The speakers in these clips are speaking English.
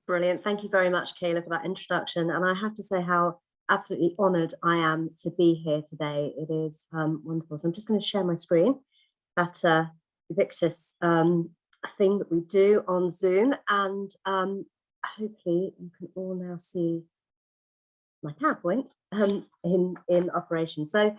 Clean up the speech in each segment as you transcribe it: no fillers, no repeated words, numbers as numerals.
Brilliant. Thank you very much, Kayla, for that introduction. And I have to say how absolutely honoured I am to be here today. It is wonderful. So I'm just going to share my screen, that ubiquitous thing that we do on Zoom. And hopefully you can all now see my PowerPoint in operation. So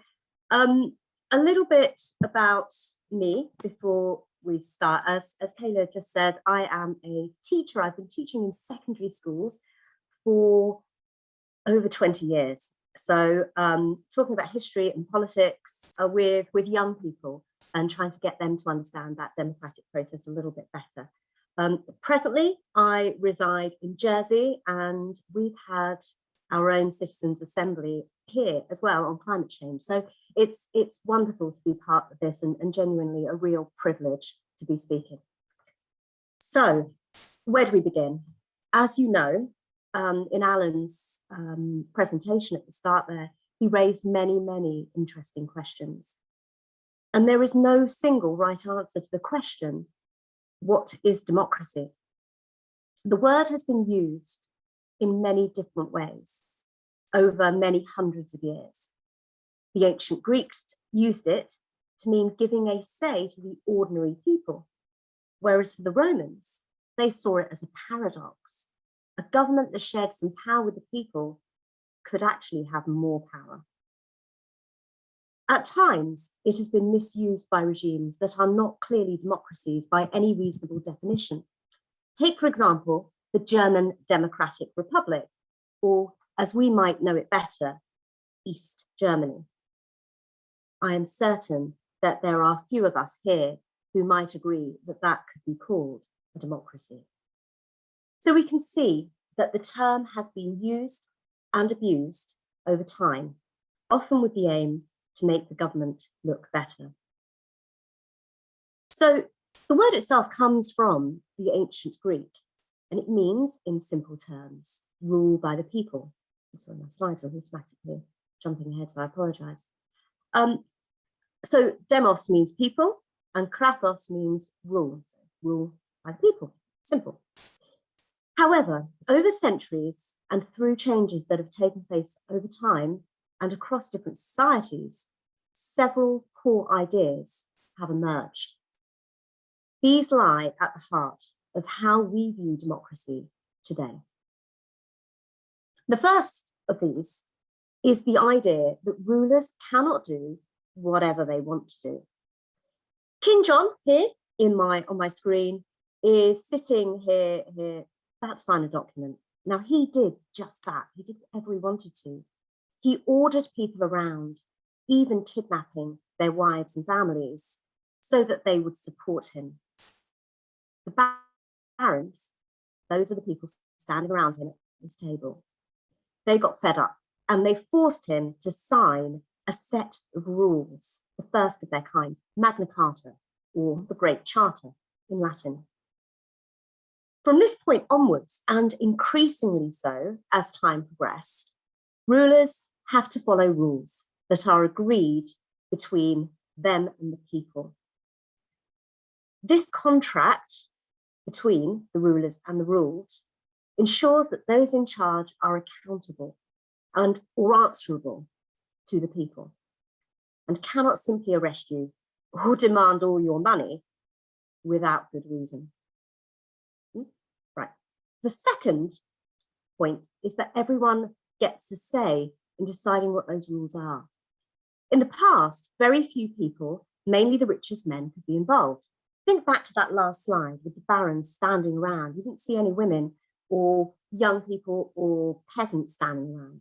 a little bit about me before we start. As Kayla just said, I am a teacher. I've been teaching in secondary schools for over 20 years. So talking about history and politics with young people and trying to get them to understand that democratic process a little bit better. Presently, I reside in Jersey, and we've had our own citizens' assembly here as well on climate change. So it's wonderful to be part of this, and genuinely a real privilege to be speaking. So where do we begin? As you know, in Alan's presentation at the start there, he raised many, many interesting questions. And there is no single right answer to the question, what is democracy? The word has been used in many different ways over many hundreds of years. The ancient Greeks used it to mean giving a say to the ordinary people, whereas for the Romans, they saw it as a paradox. A government that shared some power with the people could actually have more power. At times, it has been misused by regimes that are not clearly democracies by any reasonable definition. Take, for example, the German Democratic Republic, or as we might know it better, East Germany. I am certain that there are few of us here who might agree that that could be called a democracy. So we can see that the term has been used and abused over time, often with the aim to make the government look better. So the word itself comes from the ancient Greek, and it means, in simple terms, rule by the people. Sorry, my slides are automatically jumping ahead, so I apologize. So demos means people, and kratos means rule, so rule by the people, simple. However, over centuries and through changes that have taken place over time and across different societies, several core ideas have emerged. These lie at the heart of how we view democracy today. The first of these is the idea that rulers cannot do whatever they want to do. King John here on my screen is sitting here about to sign a document. Now he did just that. He did whatever he wanted to. He ordered people around, even kidnapping their wives and families, so that they would support him. The barons, those are the people standing around him at this table, they got fed up and they forced him to sign a set of rules, the first of their kind, Magna Carta, or the Great Charter in Latin. From this point onwards, and increasingly so as time progressed, rulers have to follow rules that are agreed between them and the people. This contract between the rulers and the ruled ensures that those in charge are accountable and or answerable to the people, and cannot simply arrest you or demand all your money without good reason. Right. The second point is that everyone gets a say in deciding what those rules are. In the past, very few people, mainly the richest men, could be involved. Think back to that last slide with the barons standing around. You didn't see any women or young people or peasants standing around.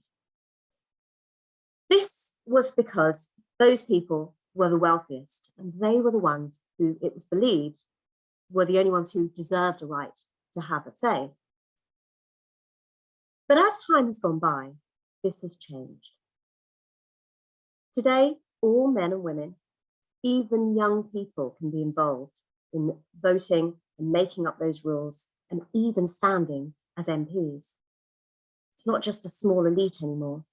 This was because those people were the wealthiest, and they were the ones who it was believed were the only ones who deserved a right to have a say. But as time has gone by, this has changed. Today, all men and women, even young people, can be involved in voting and making up those rules, and even standing as MPs. It's not just a small elite anymore.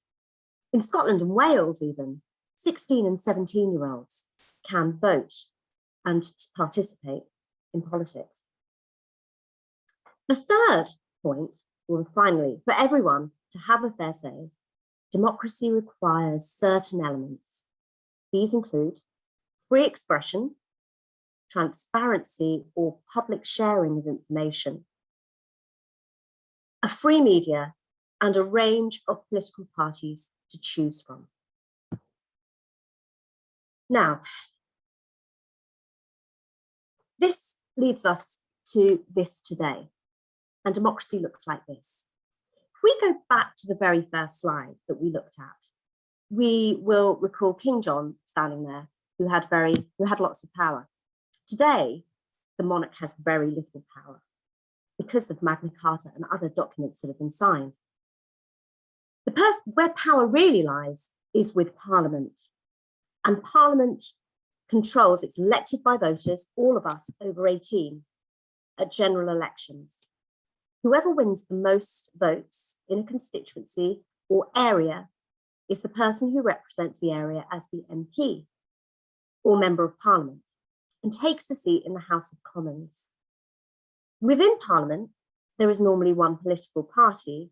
In Scotland and Wales even, 16 and 17-year-olds can vote and participate in politics. The third point, or finally, for everyone to have a fair say, democracy requires certain elements. These include free expression, transparency or public sharing of information, a free media, and a range of political parties to choose from. Now, this leads us to this today, and democracy looks like this. If we go back to the very first slide that we looked at, we will recall King John standing there, who had lots of power. Today, the monarch has very little power because of Magna Carta and other documents that have been signed. Where power really lies is with Parliament, and Parliament controls, it's elected by voters, all of us over 18, at general elections. Whoever wins the most votes in a constituency or area is the person who represents the area as the MP or Member of Parliament and takes a seat in the House of Commons. Within Parliament, there is normally one political party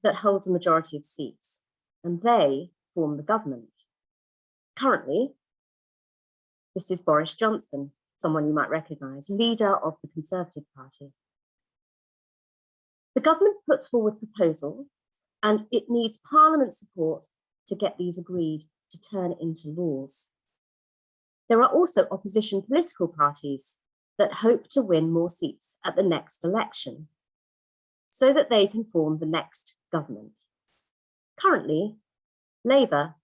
that holds a majority of seats, and they form the government. Currently, this is Boris Johnson, someone you might recognise, leader of the Conservative Party. The government puts forward proposals, and it needs Parliament support to get these agreed to turn into laws. There are also opposition political parties that hope to win more seats at the next election so that they can form the next government. Currently, Labour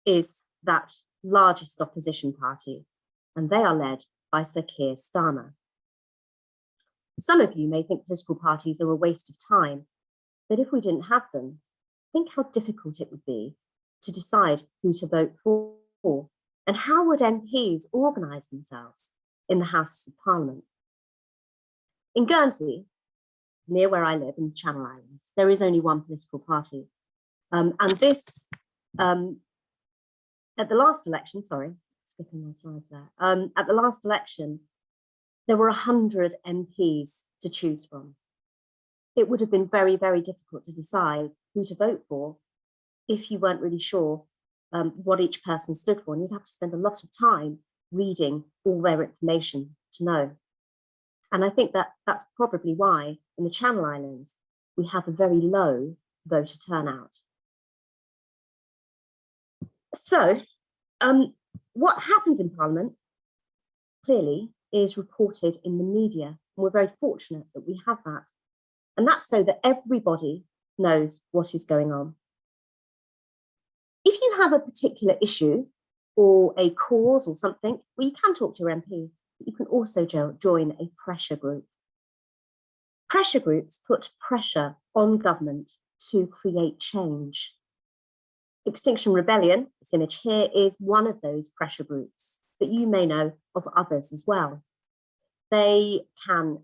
is that largest opposition party, and they are led by Sir Keir Starmer. Some of you may think political parties are a waste of time, but if we didn't have them, think how difficult it would be to decide who to vote for, and how would MPs organise themselves in the Houses of Parliament. In Guernsey, near where I live in the Channel Islands, there is only one political party. And this, at the last election, sorry, skipping my slides there. At the last election, there were 100 MPs to choose from. It would have been very, very difficult to decide who to vote for if you weren't really sure what each person stood for. And you'd have to spend a lot of time reading all their information to know. And I think that that's probably why in the Channel Islands, we have a very low voter turnout. So what happens in Parliament clearly is reported in the media. And we're very fortunate that we have that. And that's so that everybody knows what is going on. If you have a particular issue or a cause or something, well, you can talk to your MP, but you can also join a pressure group. Pressure groups put pressure on government to create change. Extinction Rebellion, this image here, is one of those pressure groups, but you may know of others as well. They can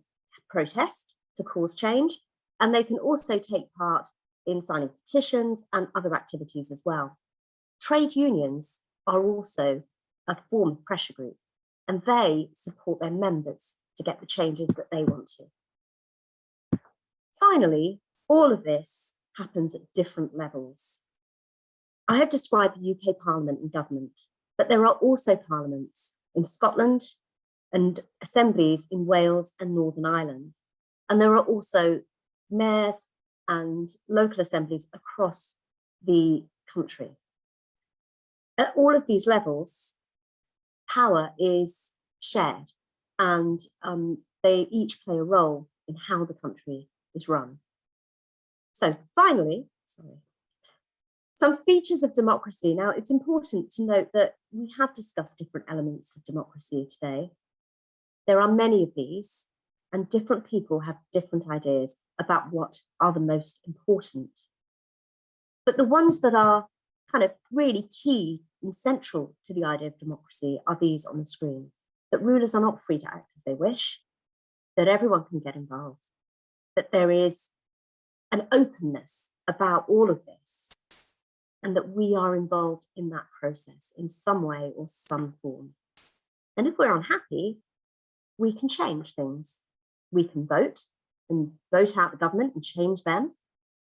protest to cause change, and they can also take part in signing petitions and other activities as well. Trade unions are also a form of pressure group, and they support their members to get the changes that they want to. Finally, all of this happens at different levels. I have described the UK Parliament and government, but there are also parliaments in Scotland and assemblies in Wales and Northern Ireland. And there are also mayors and local assemblies across the country. At all of these levels, power is shared, and they each play a role in how the country is run. So finally, some features of democracy. Now, it's important to note that we have discussed different elements of democracy today. There are many of these, and different people have different ideas about what are the most important. But the ones that are kind of really key and central to the idea of democracy are these on the screen: that rulers are not free to act as they wish, that everyone can get involved, that there is an openness about all of this, and that we are involved in that process in some way or some form. And if we're unhappy, we can change things. We can vote, and vote out the government and change them.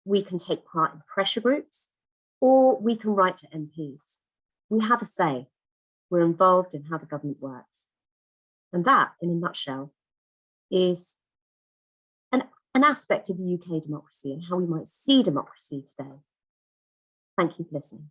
We can take part in pressure groups, or we can write to MPs. We have a say. We're involved in how the government works. And that, in a nutshell, is an aspect of the UK democracy and how we might see democracy today. Thank you for listening.